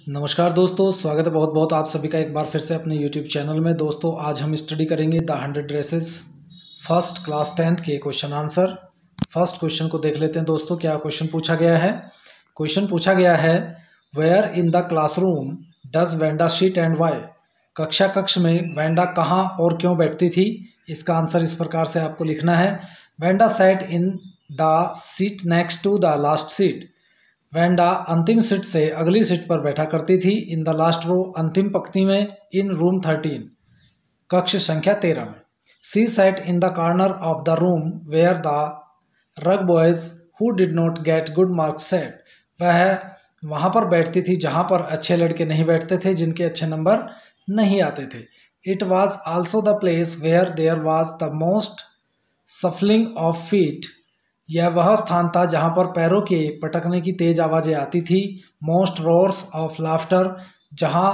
नमस्कार दोस्तों, स्वागत है बहुत बहुत आप सभी का एक बार फिर से अपने YouTube चैनल में। दोस्तों आज हम स्टडी करेंगे the 100 dresses first class 10th के क्वेश्चन आंसर। फर्स्ट क्वेश्चन को देख लेते हैं दोस्तों, क्या क्वेश्चन पूछा गया है। क्वेश्चन पूछा गया है where in the classroom does Wanda sit and why. कक्ष में वेंडा कहाँ और क्यों बैठती थी। इसका आंसर इस प्रकार से आपको लिखना है। Wanda sat in the seat next to the last seat. Wanda अंतिम सीट से अगली सीट पर बैठा करती थी। इन द लास्ट रो अंतिम पंक्ति में। इन रूम 13 कक्ष संख्या 13 में। She sat in the corner of the room where the rough boys who did not get good marks sat. वह वहाँ पर बैठती थी जहाँ पर अच्छे लड़के नहीं बैठते थे, जिनके अच्छे नंबर नहीं आते थे। It was also the place where there was the most shuffling of feet. यह वह स्थान था जहाँ पर पैरों के पटकने की तेज आवाज़ें आती थी। मोस्ट रोर्स ऑफ लाफ्टर, जहाँ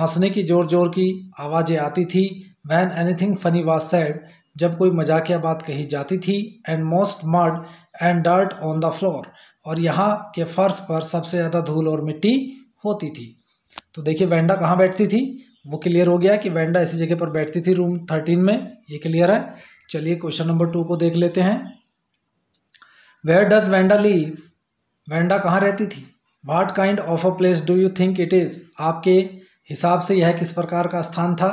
हंसने की जोर जोर की आवाज़ें आती थी। When anything funny was said, जब कोई मजाकिया बात कही जाती थी। And most mud and dirt on the floor, और यहाँ के फर्श पर सबसे ज़्यादा धूल और मिट्टी होती थी। तो देखिए वेंडा कहाँ बैठती थी, वो क्लियर हो गया कि वेंडा इसी जगह पर बैठती थी, रूम 13 में। ये क्लियर है। चलिए क्वेश्चन नंबर 2 को देख लेते हैं। Where does Wanda live. Wanda कहाँ रहती थी। What kind of a place do you think it is. आपके हिसाब से यह किस प्रकार का स्थान था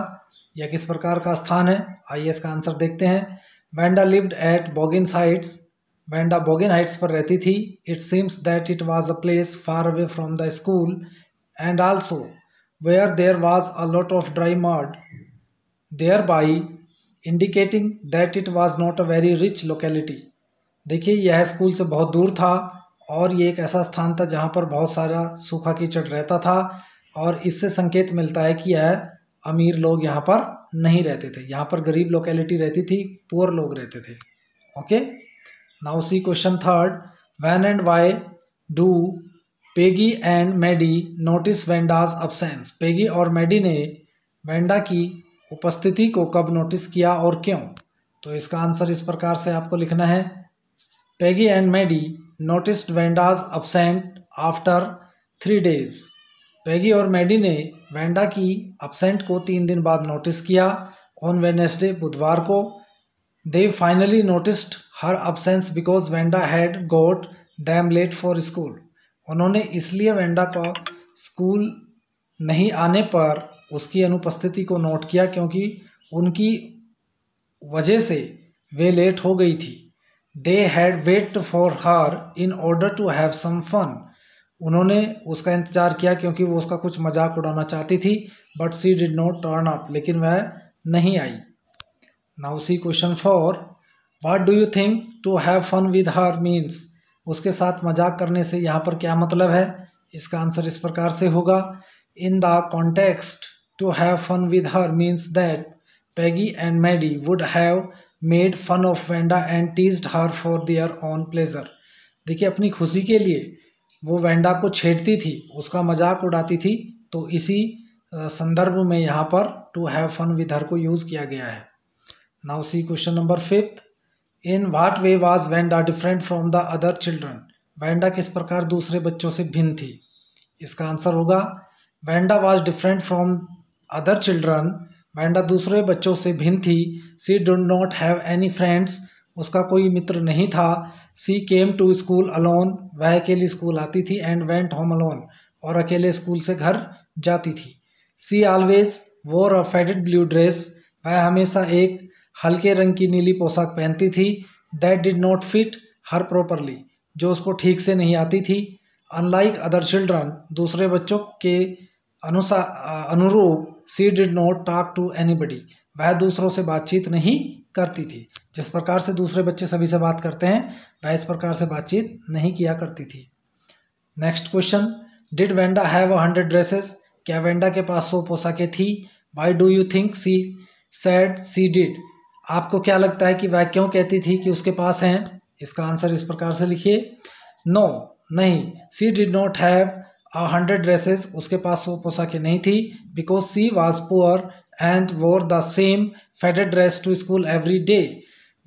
या किस प्रकार का स्थान है। आइए इसका आंसर देखते हैं। Wanda lived at Boggins Heights. Wanda Boggin Heights पर रहती थी। It seems that it was a place far away from the school and also where there was a lot of dry mud, there by indicating that it was not a very rich locality. देखिए यह school से बहुत दूर था और ये एक ऐसा स्थान था जहाँ पर बहुत सारा सूखा कीचड़ रहता था, और इससे संकेत मिलता है कि यह अमीर लोग यहाँ पर नहीं रहते थे। यहाँ पर गरीब लोकेलिटी रहती थी, पुअर लोग रहते थे। Okay, now see question 3rd। When and why do Peggy and Maddie notice Wanda's absence. Peggy और मैडी ने वेंडा की उपस्थिति को कब नोटिस किया और क्यों। तो इसका आंसर इस प्रकार से आपको लिखना है। Peggy and Maddie noticed Venda's absent after 3 days. पैगी और मैडी ने वेंडा की absent को 3 दिन बाद नोटिस किया। On Wednesday, बुधवार को, they finally noticed her absence because Venda had got them late for school. उन्होंने इसलिए वेंडा का स्कूल नहीं आने पर उसकी अनुपस्थिति को नोट किया क्योंकि उनकी वजह से वे लेट हो गई थी। They had waited for her in order to have some fun. उन्होंने उसका इंतज़ार किया क्योंकि वो उसका कुछ मजाक उड़ाना चाहती थी। But she did not turn up. लेकिन वह नहीं आई। Now see question 4. What do you think to have fun with her means? उसके साथ मजाक करने से यहाँ पर क्या मतलब है। इसका आंसर इस प्रकार से होगा। In the context, to have fun with her means that Peggy and Maddie would have made fun of Venda and teased her for their own pleasure. देखिए अपनी खुशी के लिए वो वेंडा को छेड़ती थी, उसका मजाक उड़ाती थी। तो इसी संदर्भ में यहाँ पर to have fun with her को यूज़ किया गया है। Now see question number 5th। In what way was Wanda different from the other children. Wanda किस प्रकार दूसरे बच्चों से भिन्न थी। इसका आंसर होगा Wanda was different from other children. Wanda दूसरे बच्चों से भिन्न थी। She did not have any friends, उसका कोई मित्र नहीं था। She came to school alone, वह अकेली स्कूल आती थी। एंड वेंट होम अलोन, और अकेले स्कूल से घर जाती थी। सी ऑलवेज वोर अ फेडेड ब्लू ड्रेस, वह हमेशा एक हल्के रंग की नीली पोशाक पहनती थी। That did not fit her properly, जो उसको ठीक से नहीं आती थी। अनलाइक अदर चिल्ड्रन, दूसरे बच्चों के अनुरूप she did not talk to anybody, वह दूसरों से बातचीत नहीं करती थी। जिस प्रकार से दूसरे बच्चे सभी से बात करते हैं, वह इस प्रकार से बातचीत नहीं किया करती थी। Next question. Did Wanda have 100 dresses. क्या वेंडा के पास 100 पोशाकें थी। Why do you think she said she did. आपको क्या लगता है कि वह क्यों कहती थी कि उसके पास हैं। इसका आंसर इस प्रकार से लिखिए। नो, नहीं, she did not have 100 dresses, उसके पास 100 पोशाकें नहीं थी। Because she was poor and wore the same faded dress to school every day.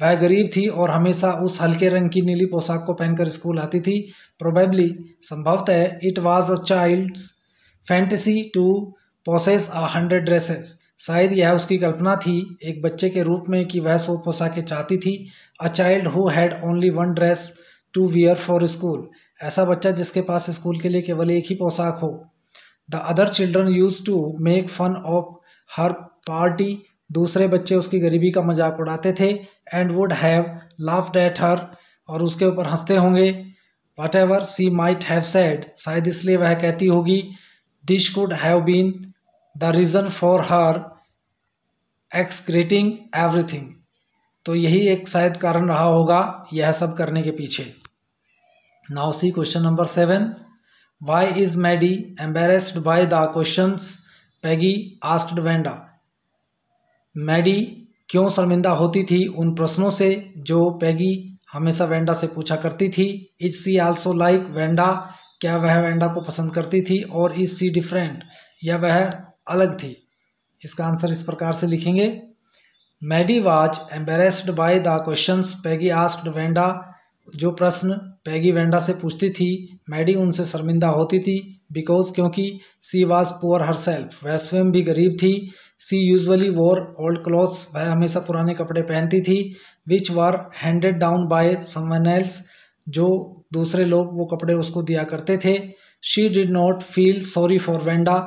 वह गरीब थी और हमेशा उस हल्के रंग की नीली पोशाक को पहनकर स्कूल आती थी। प्रोबेबली, संभवतः, it was a child's fantasy to possess 100 dresses, शायद यह उसकी कल्पना थी एक बच्चे के रूप में कि वह 100 पोशाकें चाहती थी। A child who had only one dress to wear for school, ऐसा बच्चा जिसके पास स्कूल के लिए केवल एक ही पोशाक हो। The other children used to make fun of her poverty, दूसरे बच्चे उसकी गरीबी का मजाक उड़ाते थे। And would have laughed at her, और उसके ऊपर हंसते होंगे। Whatever she might have said, शायद इसलिए वह कहती होगी। This could have been the reason for her exaggerating everything, तो यही एक शायद कारण रहा होगा यह सब करने के पीछे। Now see question number 7, why is Maddie embarrassed by the questions Peggy asked Wanda, Maddie क्यों शर्मिंदा होती थी उन प्रश्नों से जो पैगी हमेशा वेंडा से पूछा करती थी। Is she also like Wanda, क्या वह वेंडा को पसंद करती थी। और इज सी डिफरेंट, या वह अलग थी। इसका आंसर इस प्रकार से लिखेंगे। Maddie was embarrassed by the questions Peggy asked Wanda, जो प्रश्न पैगी वेंडा से पूछती थी मैडी उनसे शर्मिंदा होती थी। बिकॉज, क्योंकि सी वाज पुअर हरसेल्फ, वह स्वयं भी गरीब थी। She usually wore old clothes, वह हमेशा पुराने कपड़े पहनती थी। Which were handed down by someone else, जो दूसरे लोग वो कपड़े उसको दिया करते थे। She did not feel sorry for Wanda,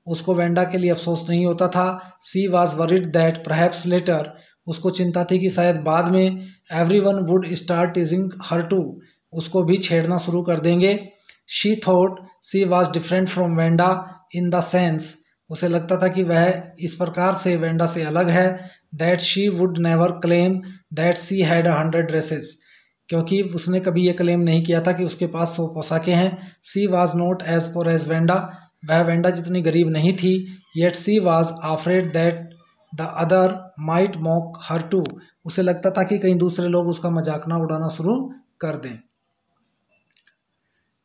उसको वेंडा के लिए अफसोस नहीं होता था। She was worried that perhaps later, उसको चिंता थी कि शायद बाद में everyone would start teasing her too, उसको भी छेड़ना शुरू कर देंगे। She thought she was different from Wanda in the sense, उसे लगता था कि वह इस प्रकार से वेंडा से अलग है। That she would never claim that she had 100 dresses, क्योंकि उसने कभी ये क्लेम नहीं किया था कि उसके पास 100 पोशाकें हैं। She was not as poor as Wanda, वह वेंडा जितनी गरीब नहीं थी। Yet she was afraid that the other might mock her too, उसे लगता था कि कहीं दूसरे लोग उसका मजाक ना उड़ाना शुरू कर दें।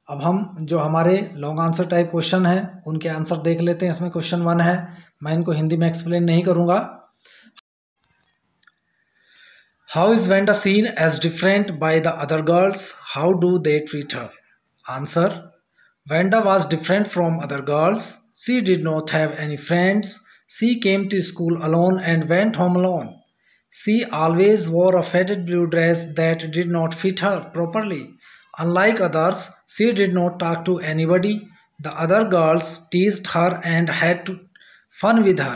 अब हम जो हमारे लॉन्ग आंसर टाइप क्वेश्चन हैं उनके आंसर देख लेते हैं। इसमें क्वेश्चन 1 है, मैं इनको हिंदी में एक्सप्लेन नहीं करूंगा। How is Wanda seen as different by the other girls, how do they treat her. Answer, Wanda was different from other girls, she did not have any friends, she came to school alone and went home alone, she always wore a faded blue dress that did not fit her properly. Unlike others, she did not talk to anybody. The other girls teased her and had fun with her.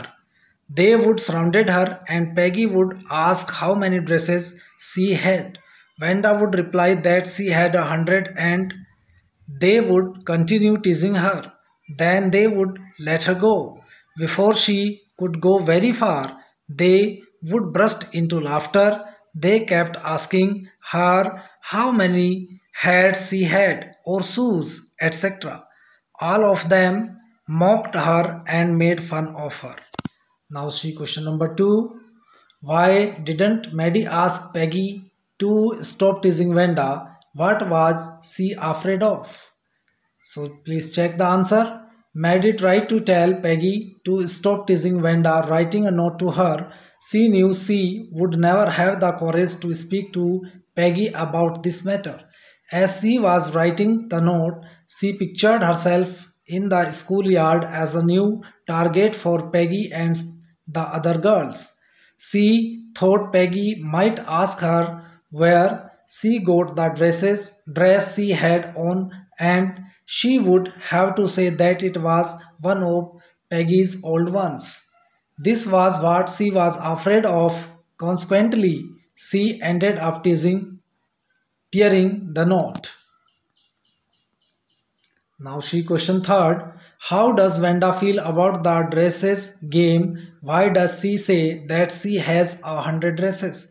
They would surround her and Peggy would ask how many dresses she had. Wanda would reply that she had 100 and they would continue teasing her. Then they would let her go. Before she could go very far, they would burst into laughter. They kept asking her how many hats she had or shoes, etc. All of them mocked her and made fun of her. Now see question number 2. Why didn't Maddie ask Peggy to stop teasing Wanda? What was she afraid of? So please check the answer. Maddie tried to tell Peggy to stop teasing Wanda, writing a note to her. She knew she would never have the courage to speak to Peggy about this matter. As she was writing the note, she pictured herself in the schoolyard as a new target for Peggy and the other girls. She thought Peggy might ask her where she got the dress she had on, and she would have to say that it was one of Peggy's old ones. This was what she was afraid of. Consequently, she ended up tearing the note. Now see question 3. How does Wanda feel about the dresses game? Why does she say that she has 100 dresses?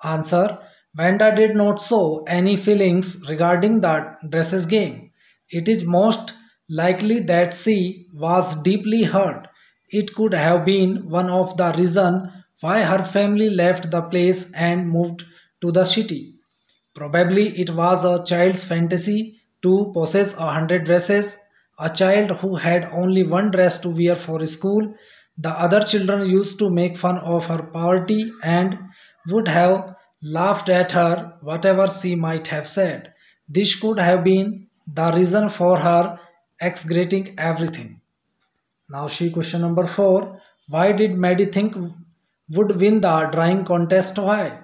Answer, Wanda did not show any feelings regarding the dresses game. It is most likely that she was deeply hurt. It could have been one of the reasons why her family left the place and moved to the city. Probably it was a child's fantasy to possess 100 dresses. A child who had only one dress to wear for school. The other children used to make fun of her poverty and would have laughed at her, whatever she might have said. This could have been the reason for her exaggerating everything. Now see question number 4. Why did Maddie think would win the drawing contest? Why?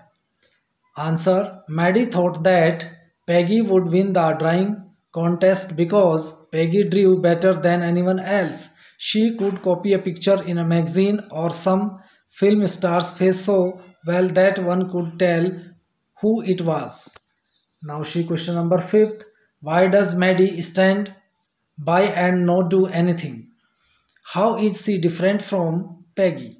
Answer. Maddie thought that Peggy would win the drawing contest because Peggy drew better than anyone else. She could copy a picture in a magazine or some film star's face so well that one could tell who it was. Now see question number 5. Why does Maddie stand by and not do anything? How is she different from Peggy?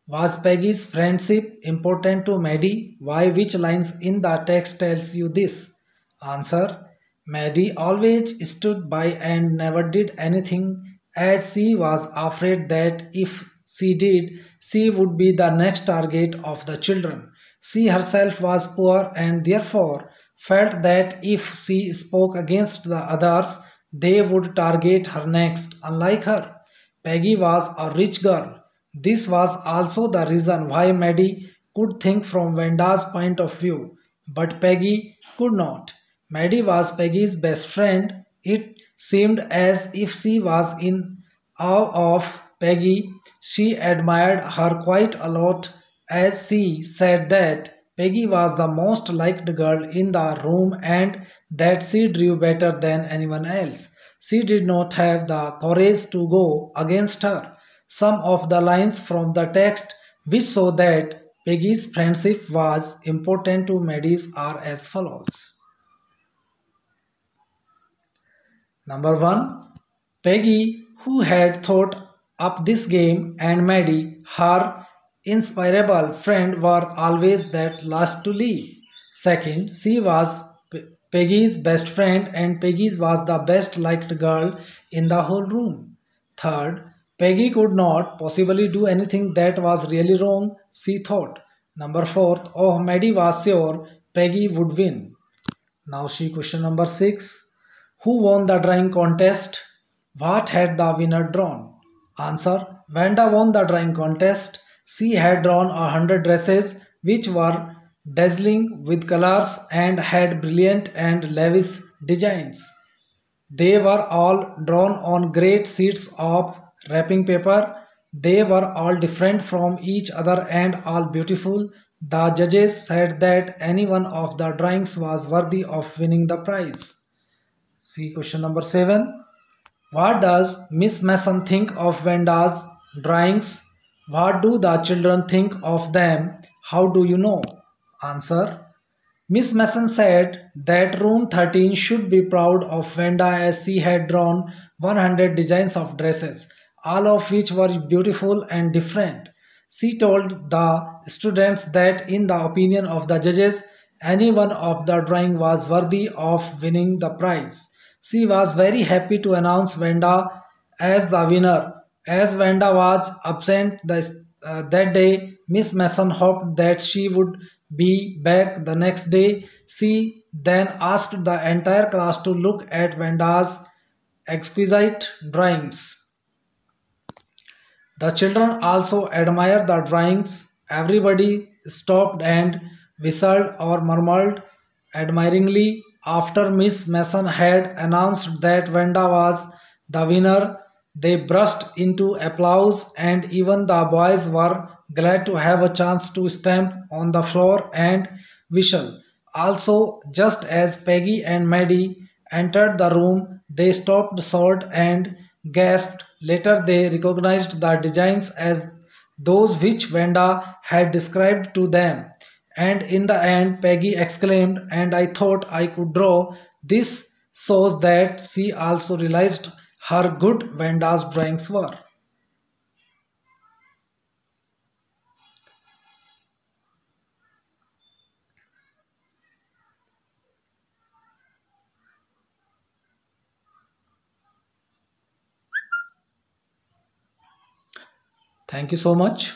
Was Peggy's friendship important to Maddie? Why? Which lines in the text tells you this? Answer. Maddie always stood by and never did anything as she was afraid that if she did, she would be the next target of the children. She herself was poor and therefore felt that if she spoke against the others, they would target her next. Unlike her, Peggy was a rich girl. This was also the reason why Maddie could think from Wenda's point of view, but Peggy could not. Maddie was Peggy's best friend. It seemed as if she was in awe of Peggy. She admired her quite a lot as she said that Peggy was the most liked girl in the room and that she drew better than anyone else. She did not have the courage to go against her. Some of the lines from the text which show that Peggy's friendship was important to Maddie's are as follows. Number 1. Peggy, who had thought up this game, and Maddie, her inspirable friend, were always that last to leave. Second, she was Peggy's best friend and Peggy was the best liked girl in the whole room. Third, Peggy could not possibly do anything that was really wrong, she thought. Number 4, oh, Maddie was sure Peggy would win. Now see question number 6. Who won the drawing contest? What had the winner drawn? Answer. Wanda won the drawing contest. She had drawn 100 dresses which were dazzling with colors and had brilliant and lavish designs. They were all drawn on great sheets of wrapping paper. They were all different from each other and all beautiful. The judges said that any one of the drawings was worthy of winning the prize. See question number 7. What does Miss Mason think of Wenda's drawings? What do the children think of them? How do you know? Answer. Miss Mason said that room 13 should be proud of Wenda as she had drawn 100 designs of dresses, all of which were beautiful and different. She told the students that in the opinion of the judges, any one of the drawing was worthy of winning the prize. She was very happy to announce Wenda as the winner. As Wenda was absent that day, Miss Mason hoped that she would be back the next day. She then asked the entire class to look at Wenda's exquisite drawings. The children also admired the drawings. Everybody stopped and whistled or murmured admiringly after Miss Mason had announced that Wenda was the winner. They burst into applause and even the boys were glad to have a chance to stamp on the floor and whistle. Also, just as Peggy and Maddie entered the room, they stopped short and gasped. Later, they recognized the designs as those which Wenda had described to them. And in the end, Peggy exclaimed, "And I thought I could draw." This shows that she also realized how good Wenda's drawings were. Thank you so much.